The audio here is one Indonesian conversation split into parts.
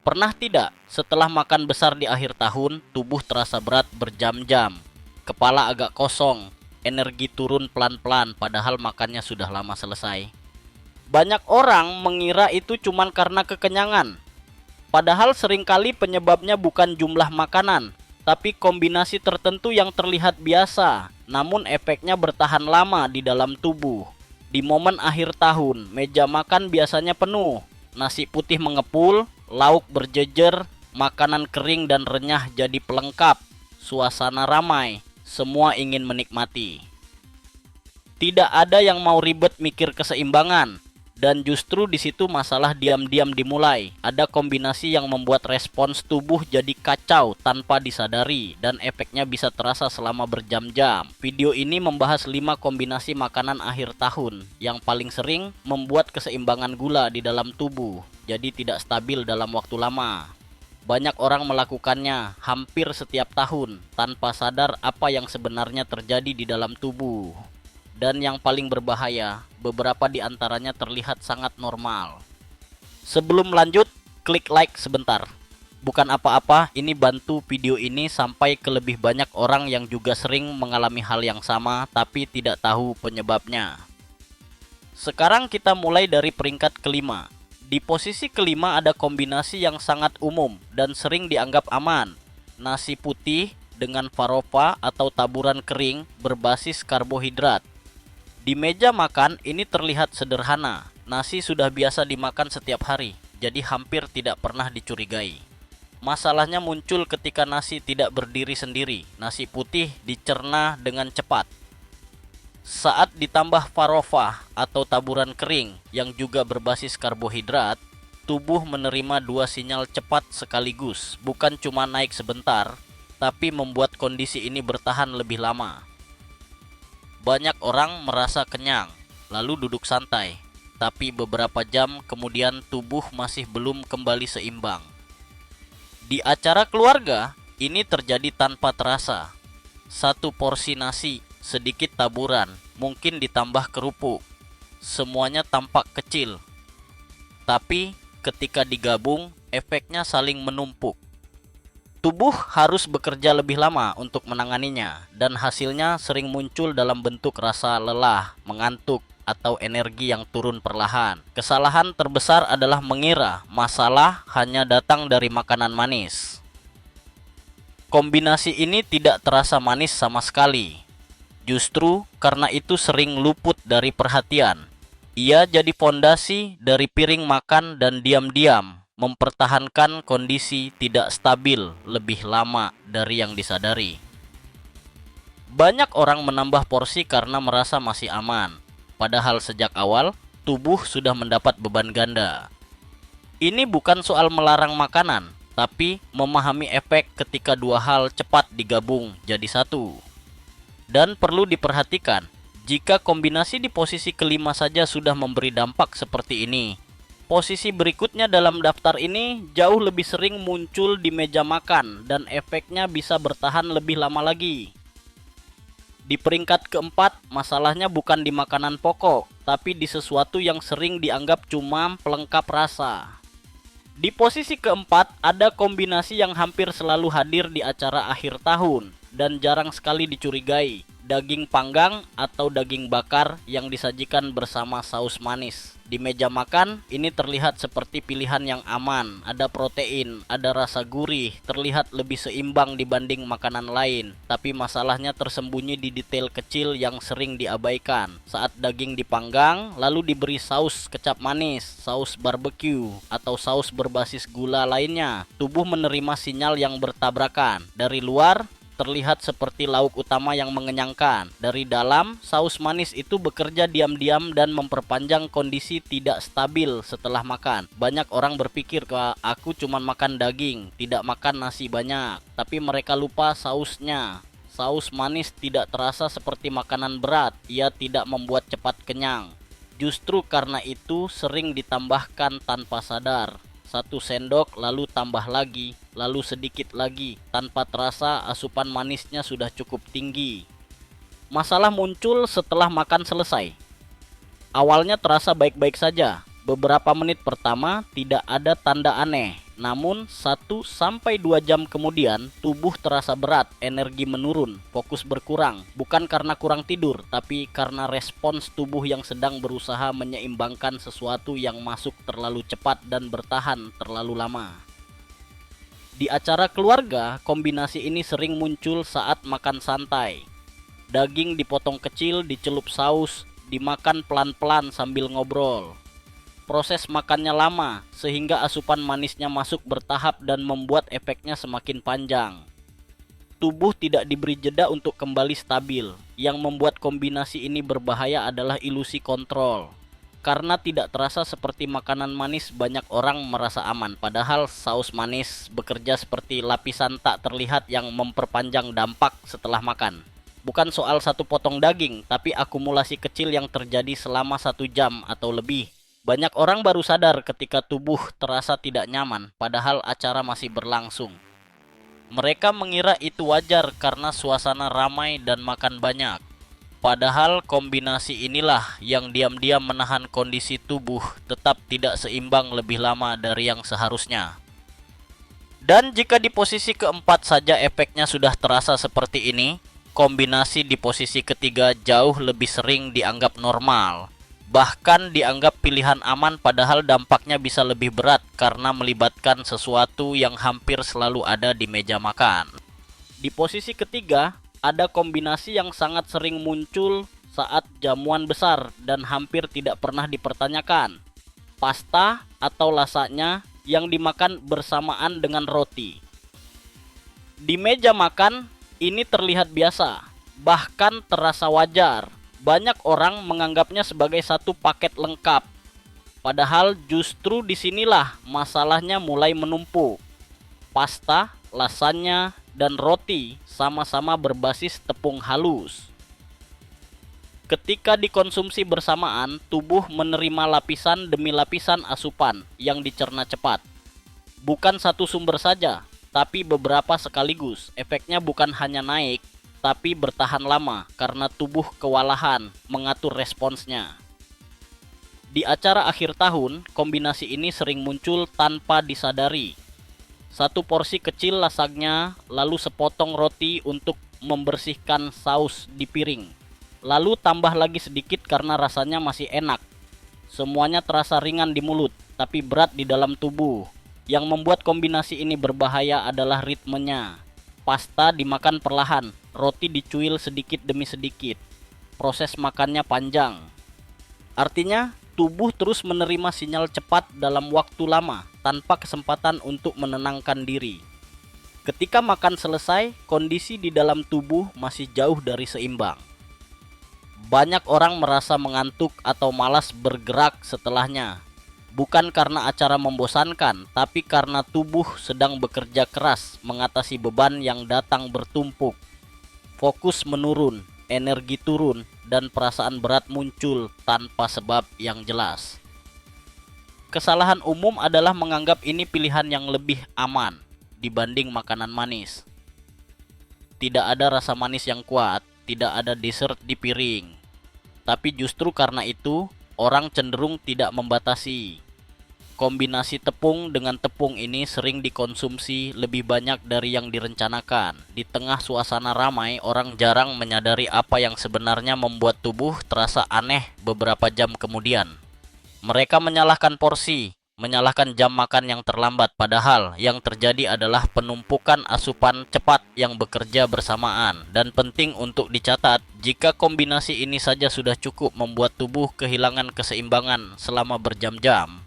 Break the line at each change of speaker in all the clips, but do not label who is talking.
Pernah tidak, setelah makan besar di akhir tahun, tubuh terasa berat berjam-jam, kepala agak kosong, energi turun pelan-pelan padahal makannya sudah lama selesai? Banyak orang mengira itu cuma karena kekenyangan, padahal seringkali penyebabnya bukan jumlah makanan, tapi kombinasi tertentu yang terlihat biasa, namun efeknya bertahan lama di dalam tubuh. Di momen akhir tahun, meja makan biasanya penuh, nasi putih mengepul, lauk berjejer, makanan kering dan renyah jadi pelengkap, suasana ramai, semua ingin menikmati. Tidak ada yang mau ribet mikir keseimbangan. Dan justru di situ masalah diam-diam dimulai. Ada kombinasi yang membuat respons tubuh jadi kacau tanpa disadari dan efeknya bisa terasa selama berjam-jam. Video ini membahas 5 kombinasi makanan akhir tahun yang paling sering membuat keseimbangan gula di dalam tubuh jadi tidak stabil dalam waktu lama. Banyak orang melakukannya hampir setiap tahun tanpa sadar apa yang sebenarnya terjadi di dalam tubuh. Dan yang paling berbahaya, beberapa di antaranya terlihat sangat normal. Sebelum lanjut, klik like sebentar. Bukan apa-apa, ini bantu video ini sampai ke lebih banyak orang yang juga sering mengalami hal yang sama tapi tidak tahu penyebabnya. Sekarang kita mulai dari peringkat kelima. Di posisi kelima ada kombinasi yang sangat umum dan sering dianggap aman. Nasi putih dengan farofa atau taburan kering berbasis karbohidrat. Di meja makan ini terlihat sederhana. Nasi sudah biasa dimakan setiap hari, jadi hampir tidak pernah dicurigai. Masalahnya muncul ketika nasi tidak berdiri sendiri. Nasi putih dicerna dengan cepat. Saat ditambah farofa atau taburan kering yang juga berbasis karbohidrat, tubuh menerima dua sinyal cepat sekaligus, bukan cuma naik sebentar, tapi membuat kondisi ini bertahan lebih lama. Banyak orang merasa kenyang, lalu duduk santai, tapi beberapa jam kemudian tubuh masih belum kembali seimbang. Di acara keluarga, ini terjadi tanpa terasa. Satu porsi nasi, sedikit taburan, mungkin ditambah kerupuk. Semuanya tampak kecil, tapi ketika digabung, efeknya saling menumpuk. Tubuh harus bekerja lebih lama untuk menanganinya, dan hasilnya sering muncul dalam bentuk rasa lelah, mengantuk, atau energi yang turun perlahan. Kesalahan terbesar adalah mengira masalah hanya datang dari makanan manis. Kombinasi ini tidak terasa manis sama sekali. Justru karena itu sering luput dari perhatian. Ia jadi fondasi dari piring makan dan diam-diam mempertahankan kondisi tidak stabil lebih lama dari yang disadari. Banyak orang menambah porsi karena merasa masih aman, padahal sejak awal tubuh sudah mendapat beban ganda. Ini bukan soal melarang makanan, tapi memahami efek ketika dua hal cepat digabung jadi satu. Dan perlu diperhatikan, jika kombinasi di posisi kelima saja sudah memberi dampak seperti ini, posisi berikutnya dalam daftar ini jauh lebih sering muncul di meja makan dan efeknya bisa bertahan lebih lama lagi. Di peringkat keempat, masalahnya bukan di makanan pokok, tapi di sesuatu yang sering dianggap cuma pelengkap rasa. Di posisi keempat, ada kombinasi yang hampir selalu hadir di acara akhir tahun dan jarang sekali dicurigai. Daging panggang atau daging bakar yang disajikan bersama saus manis. Di meja makan, ini terlihat seperti pilihan yang aman. Ada protein, ada rasa gurih, terlihat lebih seimbang dibanding makanan lain. Tapi masalahnya tersembunyi di detail kecil yang sering diabaikan. Saat daging dipanggang, lalu diberi saus kecap manis, saus barbecue, atau saus berbasis gula lainnya, tubuh menerima sinyal yang bertabrakan. Dari luar, terlihat seperti lauk utama yang mengenyangkan. Dari dalam, saus manis itu bekerja diam-diam dan memperpanjang kondisi tidak stabil setelah makan. Banyak orang berpikir, aku cuma makan daging, tidak makan nasi banyak. Tapi mereka lupa sausnya. Saus manis tidak terasa seperti makanan berat, ia tidak membuat cepat kenyang. Justru karena itu sering ditambahkan tanpa sadar. 1 sendok lalu tambah lagi, lalu sedikit lagi. Tanpa terasa asupan manisnya sudah cukup tinggi. Masalah muncul setelah makan selesai. Awalnya terasa baik-baik saja. Beberapa menit pertama tidak ada tanda aneh. Namun 1 sampai 2 jam kemudian tubuh terasa berat, energi menurun, fokus berkurang. Bukan karena kurang tidur, tapi karena respons tubuh yang sedang berusaha menyeimbangkan sesuatu yang masuk terlalu cepat dan bertahan terlalu lama. Di acara keluarga, kombinasi ini sering muncul saat makan santai. Daging dipotong kecil, dicelup saus, dimakan pelan-pelan sambil ngobrol. Proses makannya lama, sehingga asupan manisnya masuk bertahap dan membuat efeknya semakin panjang. Tubuh tidak diberi jeda untuk kembali stabil. Yang membuat kombinasi ini berbahaya adalah ilusi kontrol. Karena tidak terasa seperti makanan manis, banyak orang merasa aman. Padahal saus manis bekerja seperti lapisan tak terlihat yang memperpanjang dampak setelah makan. Bukan soal satu potong daging, tapi akumulasi kecil yang terjadi selama 1 jam atau lebih. Banyak orang baru sadar ketika tubuh terasa tidak nyaman, padahal acara masih berlangsung. Mereka mengira itu wajar karena suasana ramai dan makan banyak. Padahal kombinasi inilah yang diam-diam menahan kondisi tubuh tetap tidak seimbang lebih lama dari yang seharusnya. Dan jika di posisi keempat saja efeknya sudah terasa seperti ini, kombinasi di posisi ketiga jauh lebih sering dianggap normal. Bahkan dianggap pilihan aman, padahal dampaknya bisa lebih berat karena melibatkan sesuatu yang hampir selalu ada di meja makan. Di posisi ketiga, ada kombinasi yang sangat sering muncul saat jamuan besar dan hampir tidak pernah dipertanyakan. Pasta atau lasagna yang dimakan bersamaan dengan roti. Di meja makan, ini terlihat biasa, bahkan terasa wajar. Banyak orang menganggapnya sebagai satu paket lengkap. Padahal justru disinilah masalahnya mulai menumpuk. Pasta, lasagna, dan roti sama-sama berbasis tepung halus. Ketika dikonsumsi bersamaan, tubuh menerima lapisan demi lapisan asupan yang dicerna cepat. Bukan satu sumber saja, tapi beberapa sekaligus. Efeknya bukan hanya naik, tapi bertahan lama karena tubuh kewalahan mengatur responsnya. Di acara akhir tahun, kombinasi ini sering muncul tanpa disadari. Satu porsi kecil lasagna, lalu sepotong roti untuk membersihkan saus di piring. Lalu tambah lagi sedikit karena rasanya masih enak. Semuanya terasa ringan di mulut, tapi berat di dalam tubuh. Yang membuat kombinasi ini berbahaya adalah ritmenya. Pasta dimakan perlahan, roti dicuil sedikit demi sedikit. Proses makannya panjang. Artinya, tubuh terus menerima sinyal cepat dalam waktu lama, tanpa kesempatan untuk menenangkan diri. Ketika makan selesai, kondisi di dalam tubuh masih jauh dari seimbang. Banyak orang merasa mengantuk atau malas bergerak setelahnya. Bukan karena acara membosankan, tapi karena tubuh sedang bekerja keras mengatasi beban yang datang bertumpuk. Fokus menurun, energi turun, dan perasaan berat muncul tanpa sebab yang jelas. Kesalahan umum adalah menganggap ini pilihan yang lebih aman dibanding makanan manis. Tidak ada rasa manis yang kuat, tidak ada dessert di piring. Tapi justru karena itu, orang cenderung tidak membatasi. Kombinasi tepung dengan tepung ini sering dikonsumsi lebih banyak dari yang direncanakan. Di tengah suasana ramai, orang jarang menyadari apa yang sebenarnya membuat tubuh terasa aneh beberapa jam kemudian. Mereka menyalahkan porsi, menyalahkan jam makan yang terlambat, padahal yang terjadi adalah penumpukan asupan cepat yang bekerja bersamaan. Dan penting untuk dicatat, jika kombinasi ini saja sudah cukup membuat tubuh kehilangan keseimbangan selama berjam-jam.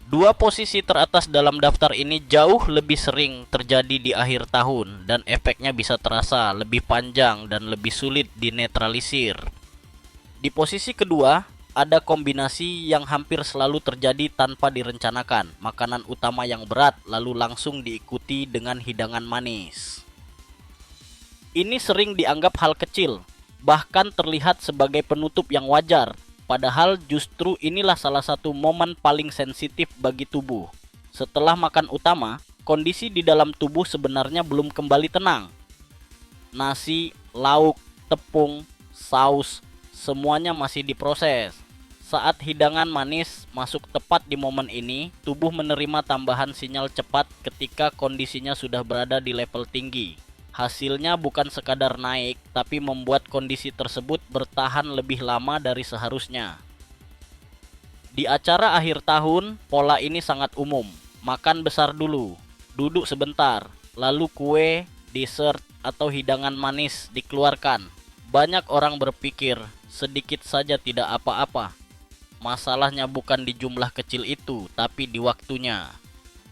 Dua posisi teratas dalam daftar ini jauh lebih sering terjadi di akhir tahun dan efeknya bisa terasa lebih panjang dan lebih sulit dinetralisir. Di posisi kedua, ada kombinasi yang hampir selalu terjadi tanpa direncanakan. Makanan utama yang berat lalu langsung diikuti dengan hidangan manis. Ini sering dianggap hal kecil, bahkan terlihat sebagai penutup yang wajar. Padahal justru inilah salah satu momen paling sensitif bagi tubuh. Setelah makan utama, kondisi di dalam tubuh sebenarnya belum kembali tenang. Nasi, lauk, tepung, saus, semuanya masih diproses. Saat hidangan manis masuk tepat di momen ini, tubuh menerima tambahan sinyal cepat ketika kondisinya sudah berada di level tinggi. Hasilnya bukan sekadar naik, tapi membuat kondisi tersebut bertahan lebih lama dari seharusnya. Di acara akhir tahun, pola ini sangat umum. Makan besar dulu, duduk sebentar, lalu kue, dessert, atau hidangan manis dikeluarkan. Banyak orang berpikir, sedikit saja tidak apa-apa. Masalahnya bukan di jumlah kecil itu, tapi di waktunya.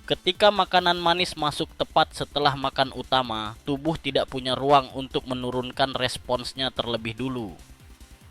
Ketika makanan manis masuk tepat setelah makan utama, tubuh tidak punya ruang untuk menurunkan responsnya terlebih dulu.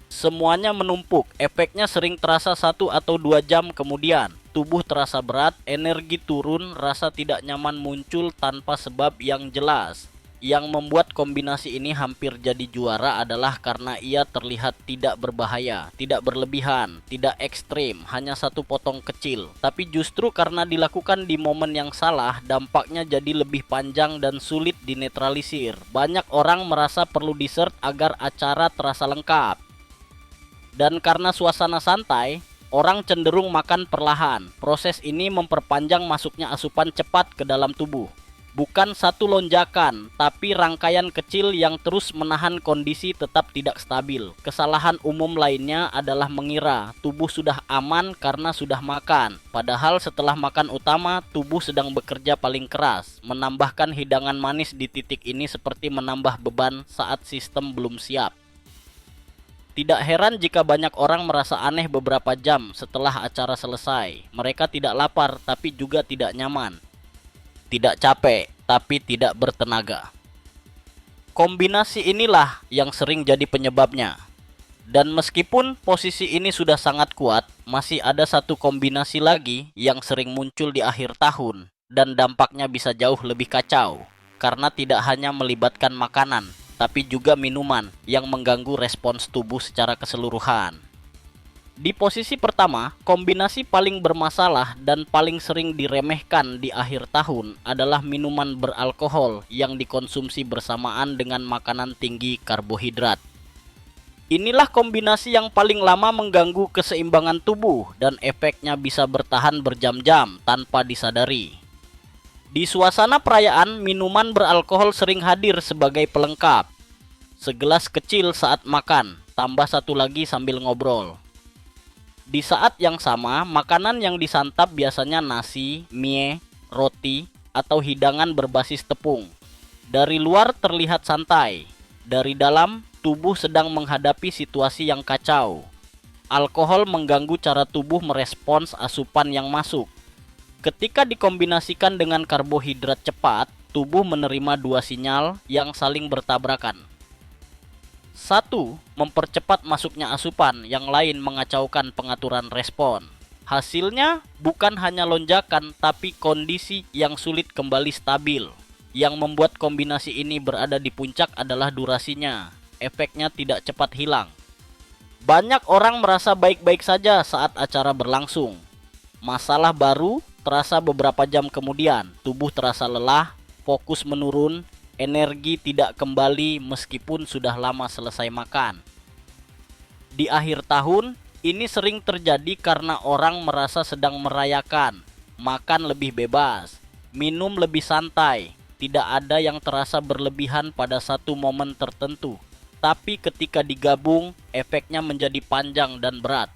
Semuanya menumpuk, efeknya sering terasa 1 atau 2 jam kemudian. Tubuh terasa berat, energi turun, rasa tidak nyaman muncul tanpa sebab yang jelas. Yang membuat kombinasi ini hampir jadi juara adalah karena ia terlihat tidak berbahaya, tidak berlebihan, tidak ekstrim, hanya satu potong kecil. Tapi justru karena dilakukan di momen yang salah, dampaknya jadi lebih panjang dan sulit dinetralisir. Banyak orang merasa perlu dessert agar acara terasa lengkap. Dan karena suasana santai, orang cenderung makan perlahan. Proses ini memperpanjang masuknya asupan cepat ke dalam tubuh. Bukan satu lonjakan, tapi rangkaian kecil yang terus menahan kondisi tetap tidak stabil. Kesalahan umum lainnya adalah mengira tubuh sudah aman karena sudah makan. Padahal setelah makan utama, tubuh sedang bekerja paling keras. Menambahkan hidangan manis di titik ini seperti menambah beban saat sistem belum siap. Tidak heran jika banyak orang merasa aneh beberapa jam setelah acara selesai. Mereka tidak lapar, tapi juga tidak nyaman. Tidak capek, tapi tidak bertenaga. Kombinasi inilah yang sering jadi penyebabnya. Dan meskipun posisi ini sudah sangat kuat, masih ada satu kombinasi lagi yang sering muncul di akhir tahun. Dan dampaknya bisa jauh lebih kacau. Karena tidak hanya melibatkan makanan, tapi juga minuman yang mengganggu respons tubuh secara keseluruhan. Di posisi pertama, kombinasi paling bermasalah dan paling sering diremehkan di akhir tahun adalah minuman beralkohol yang dikonsumsi bersamaan dengan makanan tinggi karbohidrat. Inilah kombinasi yang paling lama mengganggu keseimbangan tubuh dan efeknya bisa bertahan berjam-jam tanpa disadari. Di suasana perayaan, minuman beralkohol sering hadir sebagai pelengkap. Segelas kecil saat makan, tambah satu lagi sambil ngobrol. Di saat yang sama, makanan yang disantap biasanya nasi, mie, roti, atau hidangan berbasis tepung. Dari luar terlihat santai, dari dalam tubuh sedang menghadapi situasi yang kacau. Alkohol mengganggu cara tubuh merespons asupan yang masuk. Ketika dikombinasikan dengan karbohidrat cepat, tubuh menerima dua sinyal yang saling bertabrakan. Satu, mempercepat masuknya asupan, yang lain mengacaukan pengaturan respon. Hasilnya bukan hanya lonjakan, tapi kondisi yang sulit kembali stabil. Yang membuat kombinasi ini berada di puncak adalah durasinya. Efeknya tidak cepat hilang. Banyak orang merasa baik-baik saja saat acara berlangsung. Masalah baru terasa beberapa jam kemudian. Tubuh terasa lelah, fokus menurun, energi tidak kembali meskipun sudah lama selesai makan. Di akhir tahun, ini sering terjadi karena orang merasa sedang merayakan, makan lebih bebas, minum lebih santai, tidak ada yang terasa berlebihan pada satu momen tertentu. Tapi ketika digabung, efeknya menjadi panjang dan berat.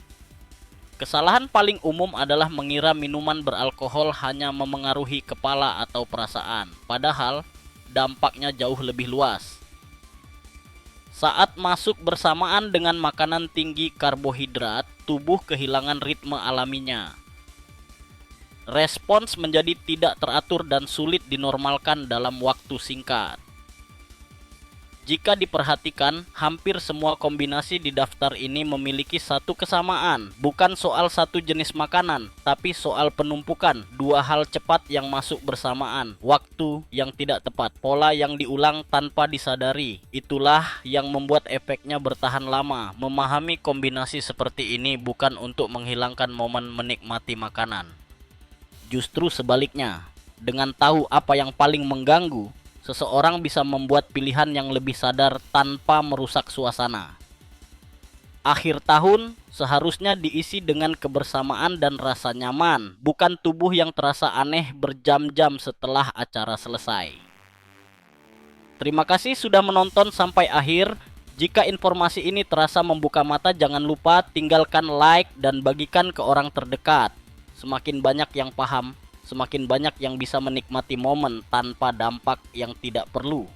Kesalahan paling umum adalah mengira minuman beralkohol hanya memengaruhi kepala atau perasaan, padahal dampaknya jauh lebih luas. Saat masuk bersamaan dengan makanan tinggi karbohidrat, tubuh kehilangan ritme alaminya. Respons menjadi tidak teratur dan sulit dinormalkan dalam waktu singkat. Jika diperhatikan, hampir semua kombinasi di daftar ini memiliki satu kesamaan. Bukan soal satu jenis makanan, tapi soal penumpukan dua hal cepat yang masuk bersamaan. Waktu yang tidak tepat, pola yang diulang tanpa disadari. Itulah yang membuat efeknya bertahan lama. Memahami kombinasi seperti ini bukan untuk menghilangkan momen menikmati makanan. Justru sebaliknya, dengan tahu apa yang paling mengganggu, seseorang bisa membuat pilihan yang lebih sadar tanpa merusak suasana. Akhir tahun seharusnya diisi dengan kebersamaan dan rasa nyaman, bukan tubuh yang terasa aneh berjam-jam setelah acara selesai. Terima kasih sudah menonton sampai akhir. Jika informasi ini terasa membuka mata, jangan lupa tinggalkan like dan bagikan ke orang terdekat. Semakin banyak yang paham, semakin banyak yang bisa menikmati momen tanpa dampak yang tidak perlu.